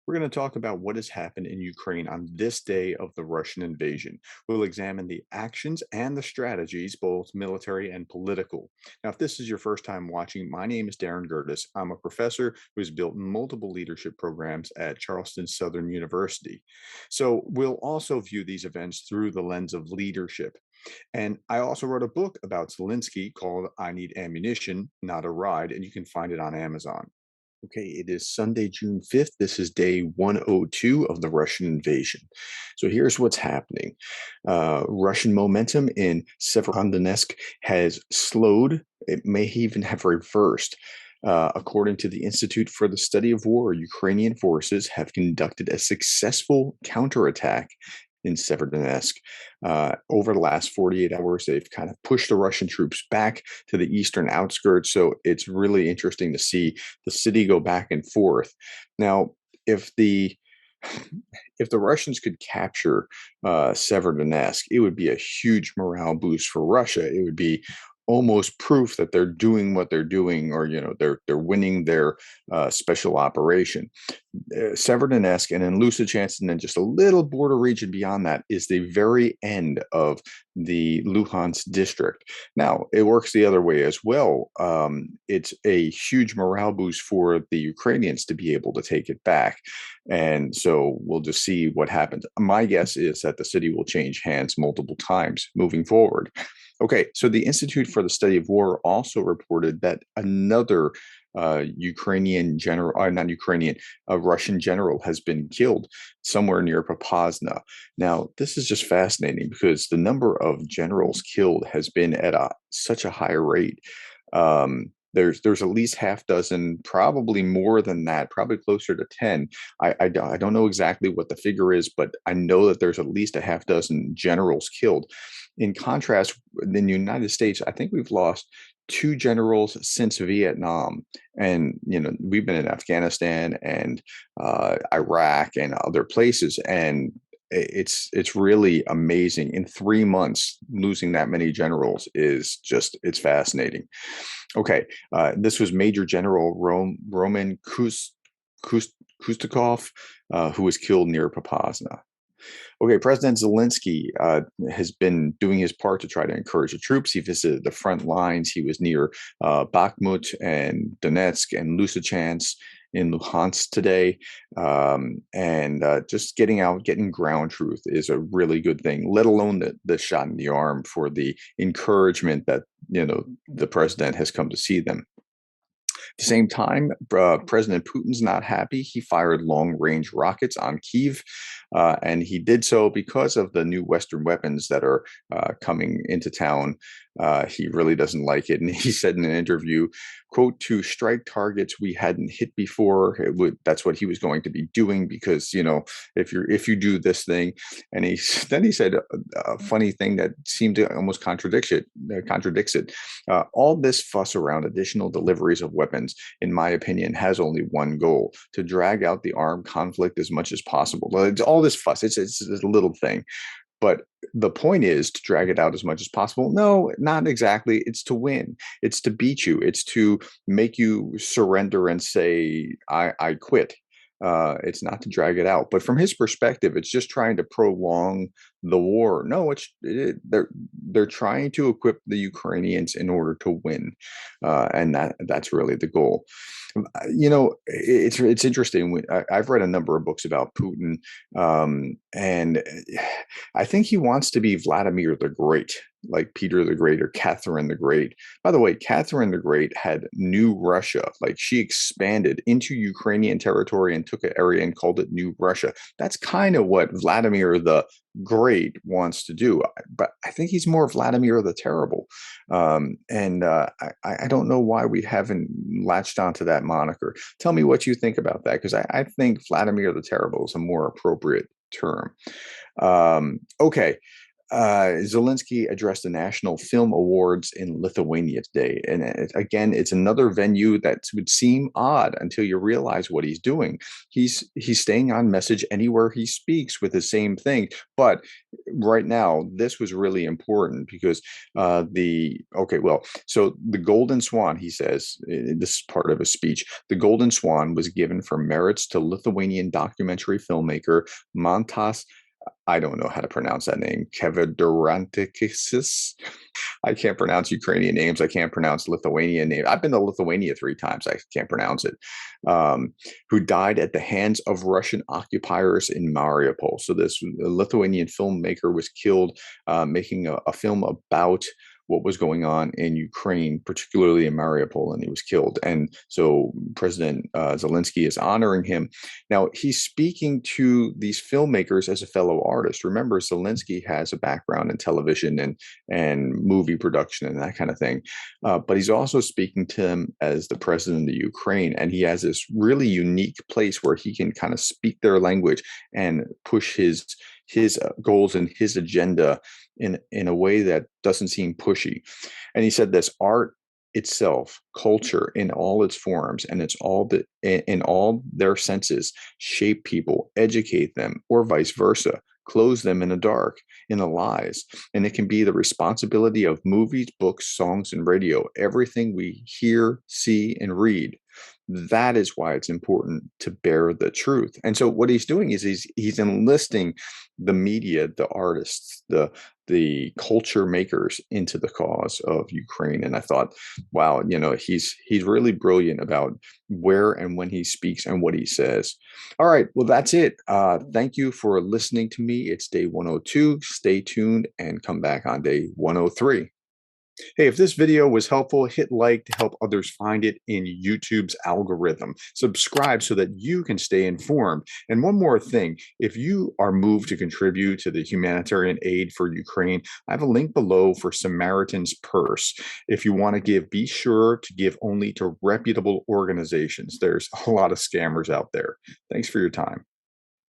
We're going to talk about what has happened in Ukraine on this day of the Russian invasion. We'll examine the actions and the strategies, both military and political. Now, if this is your first time watching, my name is Darren Gertis. I'm a professor who's built multiple leadership programs at Charleston Southern University. So we'll also view these events through the lens of leadership. And I also wrote a book about Zelensky called I Need Ammunition, Not a Ride, and you can find it on Amazon. Okay, it is Sunday, June 5th. This is day 102 of the Russian invasion. So here's what's happening. Russian momentum in Severodonetsk has slowed. It may even have reversed. According to the Institute for the Study of War, Ukrainian forces have conducted a successful counterattack in Severodonetsk. Over the last 48 hours, they've kind of pushed the Russian troops back to the eastern outskirts. So it's really interesting to see the city go back and forth. Now, if the if the Russians could capture Severodonetsk, it would be a huge morale boost for Russia. It would be almost proof that they're doing what they're doing, or they're winning their special operation. Severodonetsk and then Lysychansk, and then just a little border region beyond that is the very end of the Luhansk district. Now, it works the other way as well. It's a huge morale boost for the Ukrainians to be able to take it back. And so we'll just see what happens. My guess is that the city will change hands multiple times moving forward. Okay, so the Institute for the Study of War also reported that another Ukrainian general, not Ukrainian, a Russian general has been killed somewhere near Popasna. Now, this is just fascinating because the number of generals killed has been at such a high rate. There's at least half dozen, probably more than that, probably closer to 10. I don't know exactly what the figure is, but I know that there's at least a half dozen generals killed. In contrast, in the United States, I think we've lost two generals since Vietnam, and we've been in Afghanistan and Iraq and other places, and it's really amazing. In 3 months, losing that many generals is just it's fascinating. Okay, this was Major General Roman Kustukov, who was killed near Popasna. Okay, President Zelensky has been doing his part to try to encourage the troops. He visited the front lines. He was near Bakhmut and Donetsk and Lysychansk in Luhansk today. And just getting out, getting ground truth is a really good thing, let alone the shot in the arm for the encouragement that, the president has come to see them. At the same time, President Putin's not happy. He fired long-range rockets on Kyiv, and he did so because of the new Western weapons that are coming into town. He really doesn't like it, and he said in an interview, "quote to strike targets we hadn't hit before." That's what he was going to be doing because if you do this thing, and then he said a funny thing that seemed to almost contradicts it. All this fuss around additional deliveries of weapons, in my opinion, has only one goal: to drag out the armed conflict as much as possible. It's all this fuss. It's a little thing. But the point is to drag it out as much as possible. No, not exactly. It's to win. It's to beat you. It's to make you surrender and say, I quit. It's not to drag it out. But from his perspective, it's just trying to prolong the war. No, they're trying to equip the Ukrainians in order to win, and that's really the goal. It's interesting. I've read a number of books about Putin, and I think he wants to be Vladimir the Great, like Peter the Great or Catherine the Great. By the way, Catherine the Great had New Russia, like she expanded into Ukrainian territory and took an area and called it New Russia. That's kind of what Vladimir the Great wants to do, but I think he's more Vladimir the Terrible, and I don't know why we haven't latched onto that moniker. Tell me what you think about that, because I think Vladimir the Terrible is a more appropriate term. Okay. Zelensky addressed the National Film Awards in Lithuania today. And again, it's another venue that would seem odd until you realize what he's doing. He's staying on message anywhere he speaks with the same thing. But right now, this was really important because so the Golden Swan, he says, this is part of his speech. The Golden Swan was given for merits to Lithuanian documentary filmmaker Montas. I don't know how to pronounce that name. Kevedorantikis. I can't pronounce Ukrainian names. I can't pronounce Lithuanian names. I've been to Lithuania 3 times. I can't pronounce it. Who died at the hands of Russian occupiers in Mariupol. So this Lithuanian filmmaker was killed making a film about what was going on in Ukraine, particularly in Mariupol, and he was killed. And so President Zelensky is honoring him. Now, he's speaking to these filmmakers as a fellow artist. Remember, Zelensky has a background in television and movie production and that kind of thing. But he's also speaking to them as the president of Ukraine. And he has this really unique place where he can kind of speak their language and push his goals and his agenda in a way that doesn't seem pushy. And he said this: art itself, culture in all its forms, and it's all the in all their senses, shape people, educate them, or vice versa, close them in the dark, in the lies. And it can be the responsibility of movies, books, songs, and radio, everything we hear, see, and read. That is why it's important to bear the truth. And so what he's doing is he's enlisting the media, the artists, the culture makers into the cause of Ukraine. And I thought, wow, he's really brilliant about where and when he speaks and what he says. All right, well, that's it. Thank you for listening to me. It's day 102. Stay tuned and come back on day 103. Hey, if this video was helpful, hit like to help others find it in YouTube's algorithm. Subscribe so that you can stay informed. And one more thing, if you are moved to contribute to the humanitarian aid for Ukraine, I have a link below for Samaritan's Purse. If you want to give, be sure to give only to reputable organizations. There's a lot of scammers out there. Thanks for your time.